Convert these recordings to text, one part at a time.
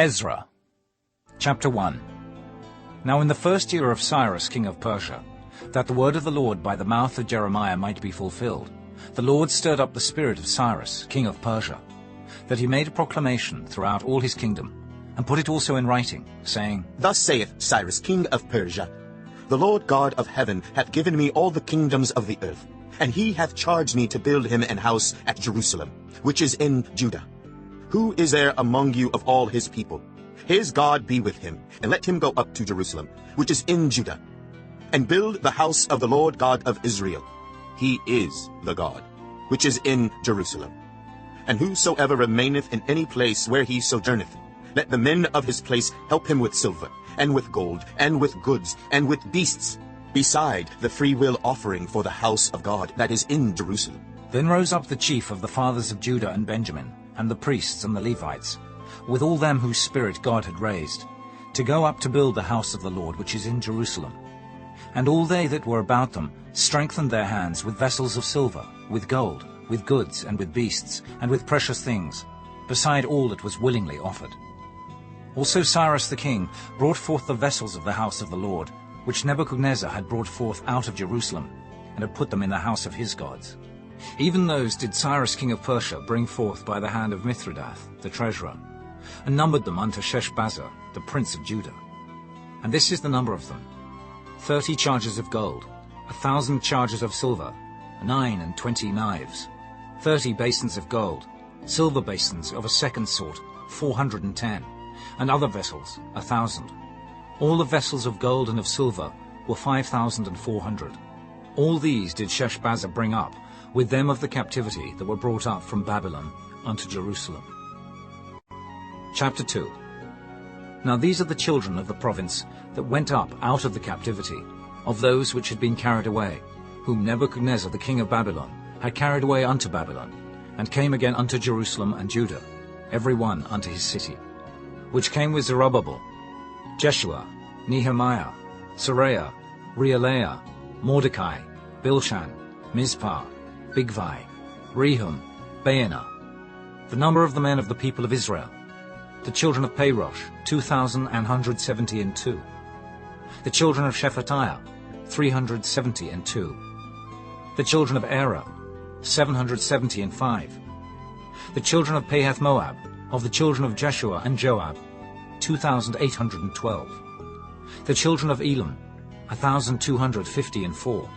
Ezra, Chapter 1. Now in the first year of Cyrus king of Persia, that the word of the Lord by the mouth of Jeremiah might be fulfilled, the Lord stirred up the spirit of Cyrus king of Persia, that he made a proclamation throughout all his kingdom, and put it also in writing, saying, Thus saith Cyrus king of Persia, The Lord God of heaven hath given me all the kingdoms of the earth, and he hath charged me to build him an house at Jerusalem, which is in Judah. Who is there among you of all his people? His God be with him, and let him go up to Jerusalem, which is in Judah, and build the house of the Lord God of Israel. He is the God, which is in Jerusalem. And whosoever remaineth in any place where he sojourneth, let the men of his place help him with silver, and with gold, and with goods, and with beasts, beside the freewill offering for the house of God that is in Jerusalem. Then rose up the chief of the fathers of Judah and Benjamin, and the priests and the Levites, with all them whose spirit God had raised, to go up to build the house of the Lord which is in Jerusalem. And all they that were about them strengthened their hands with vessels of silver, with gold, with goods, and with beasts, and with precious things, beside all that was willingly offered. Also Cyrus the king brought forth the vessels of the house of the Lord, which Nebuchadnezzar had brought forth out of Jerusalem, and had put them in the house of his gods. Even those did Cyrus king of Persia bring forth by the hand of Mithridath the treasurer, and numbered them unto Sheshbazzar the prince of Judah. And this is the number of them: 30 chargers of gold, 1,000 chargers of silver, 29 knives, 30 basins of gold, silver basins of a second sort, 410, and other vessels 1,000. All the vessels of gold and of silver were 5,400. All these did Sheshbazzar bring up, with them of the captivity that were brought up from Babylon unto Jerusalem. Chapter 2. Now these are the children of the province that went up out of the captivity, of those which had been carried away, whom Nebuchadnezzar the king of Babylon had carried away unto Babylon, and came again unto Jerusalem and Judah, every one unto his city, which came with Zerubbabel, Jeshua, Nehemiah, Seraiah, Reelaiah, Mordecai, Bilshan, Mizpah, Bigvai, Rehum, Baanah. The number of the men of the people of Israel, the children of Parosh, 2,172. The children of Shephatiah, 372. The children of Era, 775. The children of Pahath-Moab, of the children of Jeshua and Joab, 2,812. The children of Elam, 1,254.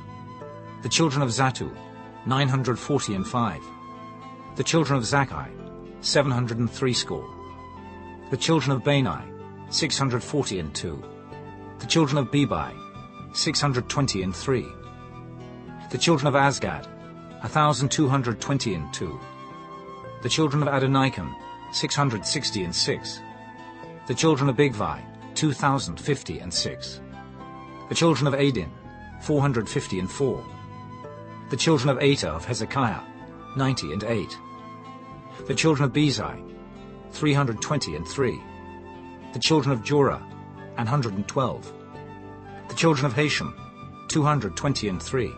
The children of Zatu, 945. The children of Zakkai, 703 score. The children of Bani, 642. The children of Bebai, 623. The children of Azgad, 1,222. The children of Adonikam, 666. The children of Bigvai, 2,056. The children of Adin, 454. The children of Eta of Hezekiah, 98. The children of Bezai, 323. The children of Jorah, 112. The children of Hashem, 223.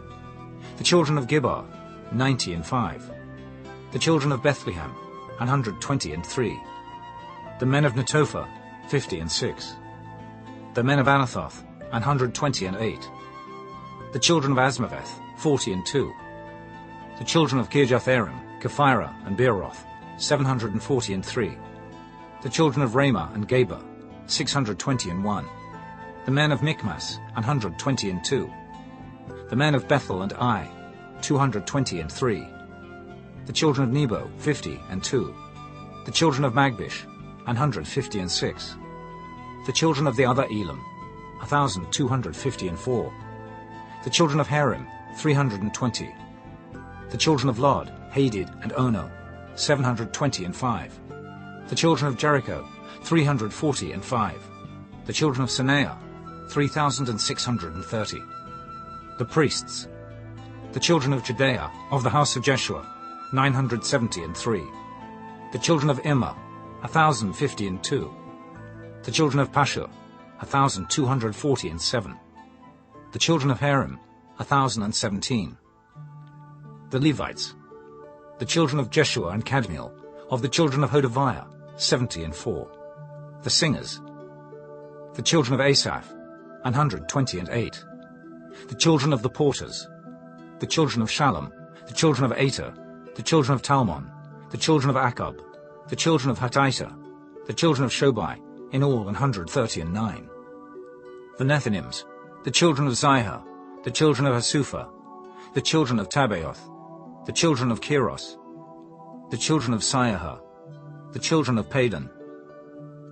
The children of Gibbar, 95. The children of Bethlehem, 123. The men of Netophah, 56. The men of Anathoth, 128. The children of Asmaveth, 42. The children of Kirjath-Arim, Kephirah, and Beeroth, 743. The children of Ramah and Geba, 621. The men of Michmas, 122. The men of Bethel and Ai, 223. The children of Nebo, 50 The children of Magbish, 156. The children of the other Elam, 1,254. The children of Harim, 320. The children of Lod, Hadid, and Ono, 725. The children of Jericho, 345. The children of Sanaa, 3,630. The priests. The children of Judea, of the house of Jeshua, 973. The children of Immer, 1,052. The children of Pashur, 1,247. The children of Harim, 1,017. The Levites. The children of Jeshua and Kadmiel, of the children of Hodaviah, 74. The singers. The children of Asaph, 128. The children of the porters. The children of Shallum. The children of Ater. The children of Talmon. The children of Akub. The children of Hatita. The children of Shobai, in all 139. The Nethinims. The children of Zihah. The children of Hasupha. The children of Tabaoth. The children of Keros. The children of Siahah. The children of Padan.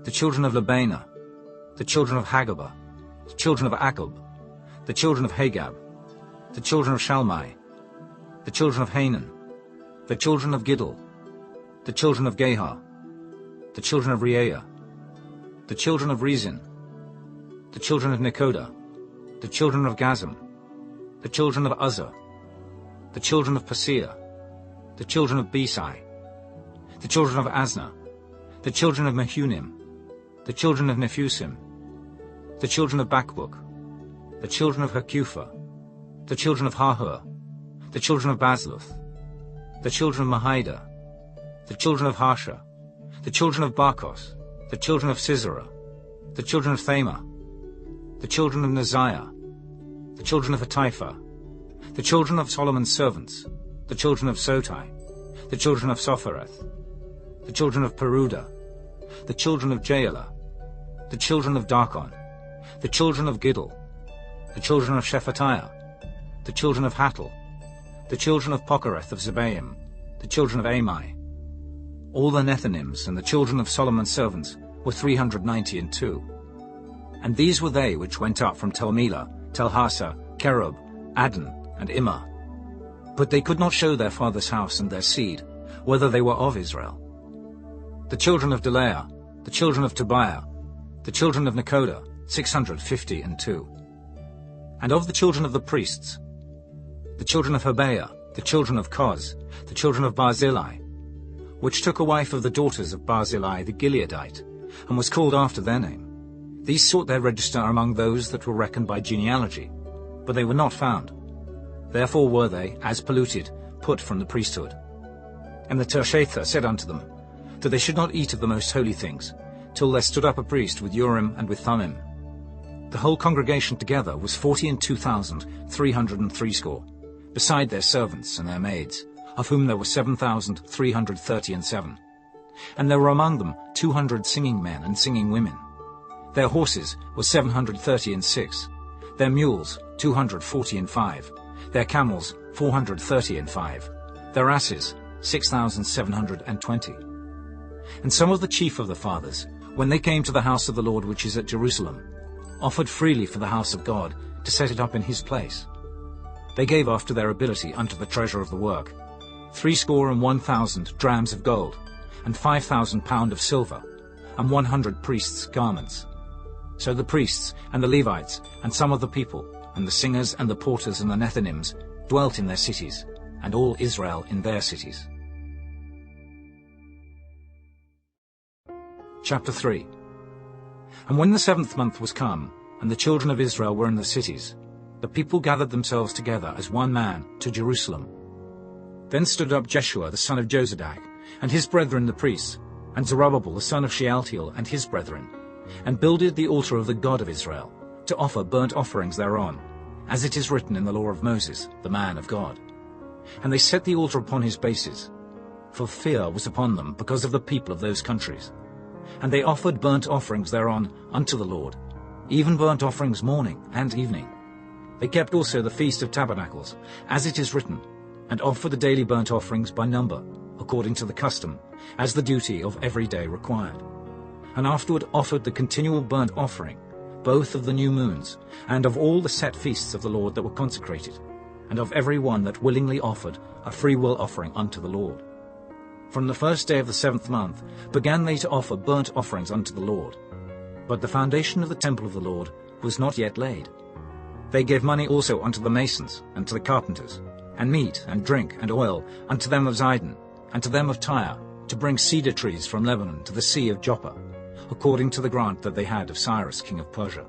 The children of Labana. The children of Hagabah. The children of Akub. The children of Hagab. The children of Shalmai. The children of Hanan. The children of Giddel. The children of Gahar. The children of Reaiah. The children of Rezin. The children of Nekoda. The children of Gazam. The children of Uzzah. The children of Paseah. The children of Besai. The children of Asna. The children of Mehunim. The children of Nephusim. The children of Bakbuk. The children of Hakupha. The children of Hahur. The children of Bazluth. The children of Mahida. The children of Harsha. The children of Barkos. The children of Sisera. The children of Thamah. The children of Neziah. The children of Hatipha. The children of Solomon's servants. The children of Sotai. The children of Sophereth. The children of Peruda. The children of Jaela. The children of Darkon. The children of Giddel. The children of Shephatiah. The children of Hattil. The children of Pokereth of Zebaim. The children of Amai. All the Nethinims and the children of Solomon's servants were 392. And these were they which went up from Tel-Melah, Tel-Harsa, Kerub, Adon, and Immer. But they could not show their father's house and their seed, whether they were of Israel. The children of Delaiah, the children of Tobiah, the children of Nekoda, 652. And of the children of the priests, the children of Hobaiah, the children of Koz, the children of Barzillai, which took a wife of the daughters of Barzillai the Gileadite, and was called after their name. These sought their register among those that were reckoned by genealogy, but they were not found. Therefore were they, as polluted, put from the priesthood. And the Tershatha said unto them, that they should not eat of the most holy things, till there stood up a priest with Urim and with Thummim. The whole congregation together was 42,360, beside their servants and their maids, of whom there were 7,337. And there were among them 200 singing men and singing women. Their horses were 736, their mules 245, their camels 435, their asses 6,720. And some of the chief of the fathers, when they came to the house of the Lord which is at Jerusalem, offered freely for the house of God to set it up in his place. They gave after their ability unto the treasure of the work 61,000 drams of gold, and 5,000 pound of silver, and 100 priests' garments. So the priests and the Levites and some of the people, and the singers and the porters and the Nethinims dwelt in their cities, and all Israel in their cities. Chapter 3. And when the 7th month was come, and the children of Israel were in the cities, the people gathered themselves together as one man to Jerusalem. Then stood up Jeshua the son of Jozadak, and his brethren the priests, and Zerubbabel the son of Shealtiel and his brethren, and builded the altar of the God of Israel, to offer burnt offerings thereon, as it is written in the law of Moses, the man of God. And they set the altar upon his bases, for fear was upon them because of the people of those countries. And they offered burnt offerings thereon unto the Lord, even burnt offerings morning and evening. They kept also the Feast of Tabernacles, as it is written, and offered the daily burnt offerings by number, according to the custom, as the duty of every day required. And afterward offered the continual burnt offering, both of the new moons, and of all the set feasts of the Lord that were consecrated, and of every one that willingly offered a freewill offering unto the Lord. From the first day of the 7th month began they to offer burnt offerings unto the Lord. But the foundation of the temple of the Lord was not yet laid. They gave money also unto the masons and to the carpenters, and meat and drink and oil unto them of Zidon, and to them of Tyre, to bring cedar trees from Lebanon to the sea of Joppa, according to the grant that they had of Cyrus king of Persia.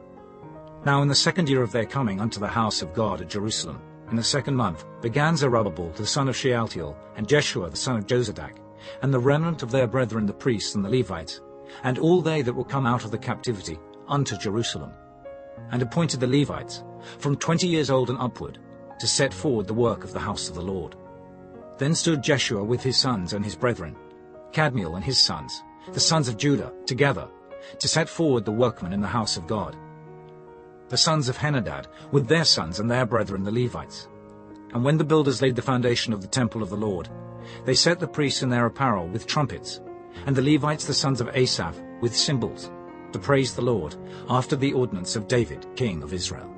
Now in the 2nd year of their coming unto the house of God at Jerusalem, in the 2nd month, began Zerubbabel the son of Shealtiel, and Jeshua the son of Jozadak, and the remnant of their brethren the priests and the Levites, and all they that were come out of the captivity, unto Jerusalem, and appointed the Levites, from 20 years old and upward, to set forward the work of the house of the Lord. Then stood Jeshua with his sons and his brethren, Kadmiel and his sons, the sons of Judah, together, to set forward the workmen in the house of God. The sons of Henadad, with their sons and their brethren the Levites. And when the builders laid the foundation of the temple of the Lord, they set the priests in their apparel with trumpets, and the Levites the sons of Asaph with cymbals, to praise the Lord, after the ordinance of David, king of Israel.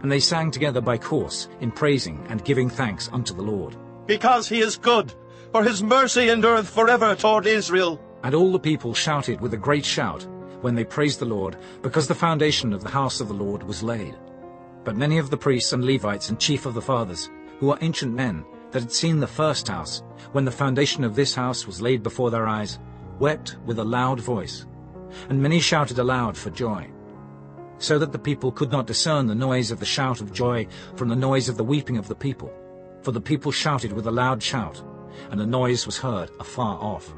And they sang together by course, in praising and giving thanks unto the Lord. Because he is good, for his mercy endureth forever toward Israel. And all the people shouted with a great shout, when they praised the Lord, because the foundation of the house of the Lord was laid. But many of the priests and Levites and chief of the fathers, who are ancient men, that had seen the first house, when the foundation of this house was laid before their eyes, wept with a loud voice, and many shouted aloud for joy, so that the people could not discern the noise of the shout of joy from the noise of the weeping of the people. For the people shouted with a loud shout, and the noise was heard afar off.